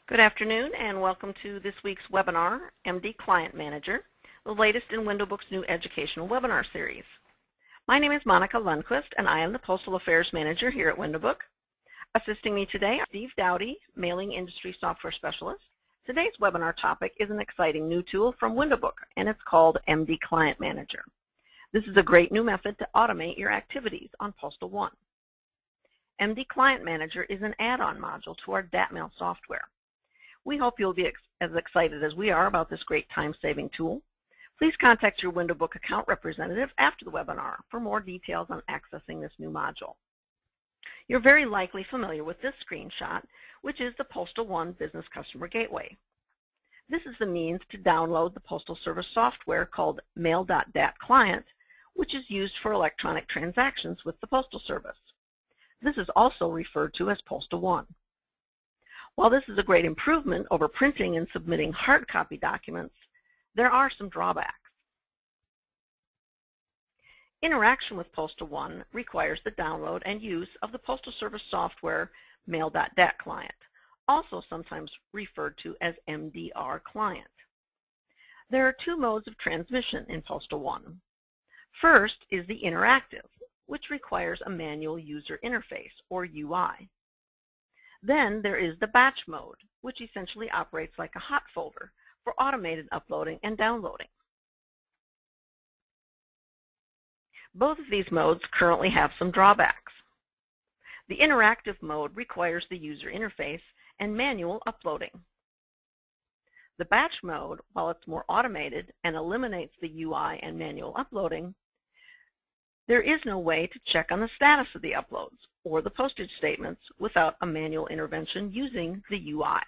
Good afternoon and welcome to this week's webinar, MD Client Manager, the latest in WindowBook's new educational webinar series. My name is Monica Lundquist and I am the Postal Affairs Manager here at WindowBook. Assisting me today are Steve Dowdy, Mailing Industry Software Specialist. Today's webinar topic is an exciting new tool from WindowBook and it's called MD Client Manager. This is a great new method to automate your activities on PostalOne. MD Client Manager is an add-on module to our DatMail software. We hope you'll be as excited as we are about this great time-saving tool. Please contact your WindowBook account representative after the webinar for more details on accessing this new module. You're very likely familiar with this screenshot, which is the PostalOne Business Customer Gateway. This is the means to download the Postal Service software called Mail.dat Client, which is used for electronic transactions with the Postal Service. This is also referred to as PostalOne. While this is a great improvement over printing and submitting hard copy documents, there are some drawbacks. Interaction with PostalOne requires the download and use of the Postal Service software Mail.dat Client, also sometimes referred to as MDR Client. There are two modes of transmission in PostalOne. First is the interactive, which requires a manual user interface, or UI. Then there is the batch mode, which essentially operates like a hot folder for automated uploading and downloading. Both of these modes currently have some drawbacks. The interactive mode requires the user interface and manual uploading. The batch mode, while it's more automated and eliminates the UI and manual uploading, there is no way to check on the status of the uploads or the postage statements without a manual intervention using the UI.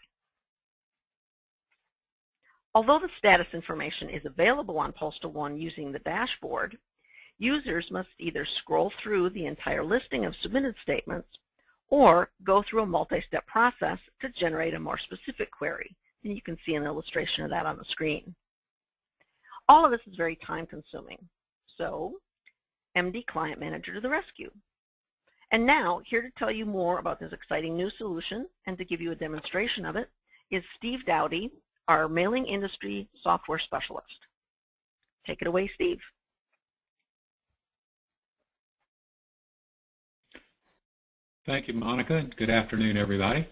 Although the status information is available on PostalOne using the dashboard, users must either scroll through the entire listing of submitted statements or go through a multi-step process to generate a more specific query. And you can see an illustration of that on the screen. All of this is very time-consuming. So, MD Client Manager to the rescue. And now, here to tell you more about this exciting new solution and to give you a demonstration of it is Steve Dowdy, our Mailing Industry Software Specialist. Take it away, Steve. Thank you, Monica. Good afternoon, everybody.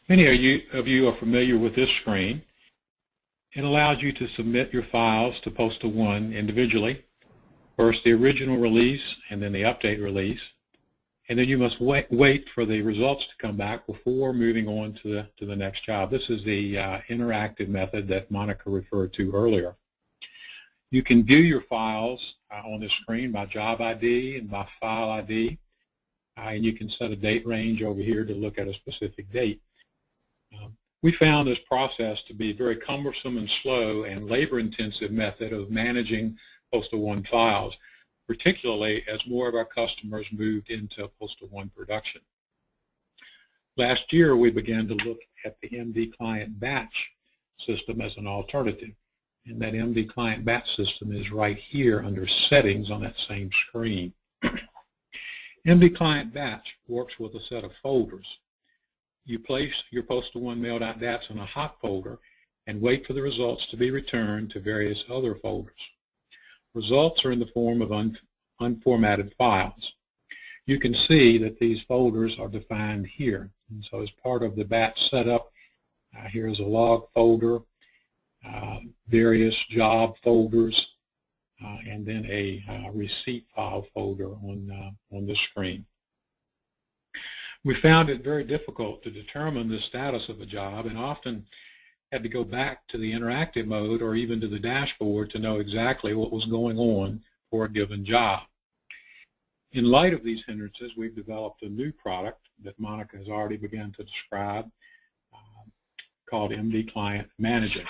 Many of you are familiar with this screen. It allows you to submit your files to PostalOne individually. First the original release and then the update release. And then you must wait for the results to come back before moving on to the next job. This is the interactive method that Monica referred to earlier. You can view your files on the screen by job ID and by file ID. And you can set a date range over here to look at a specific date. We found this process to be a very cumbersome and slow and labor-intensive method of managing PostalOne files, particularly as more of our customers moved into PostalOne production. Last year, we began to look at the MD Client Batch system as an alternative, and that MD Client Batch system is right here under Settings on that same screen. MD Client Batch works with a set of folders. You place your PostalOne Mail.dats in a hot folder and wait for the results to be returned to various other folders. Results are in the form of unformatted files. You can see that these folders are defined here. And so as part of the batch setup, here's a log folder, various job folders, and then a receipt file folder on the screen. We found it very difficult to determine the status of a job and often had to go back to the interactive mode or even to the dashboard to know exactly what was going on for a given job. In light of these hindrances, we've developed a new product that Monica has already begun to describe called MD Client Manager.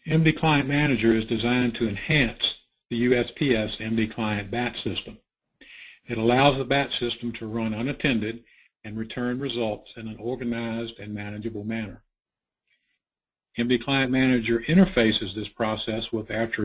MD Client Manager is designed to enhance the USPS MD Client Batch system. It allows the batch system to run unattended and return results in an organized and manageable manner. MD Client Manager interfaces this process with after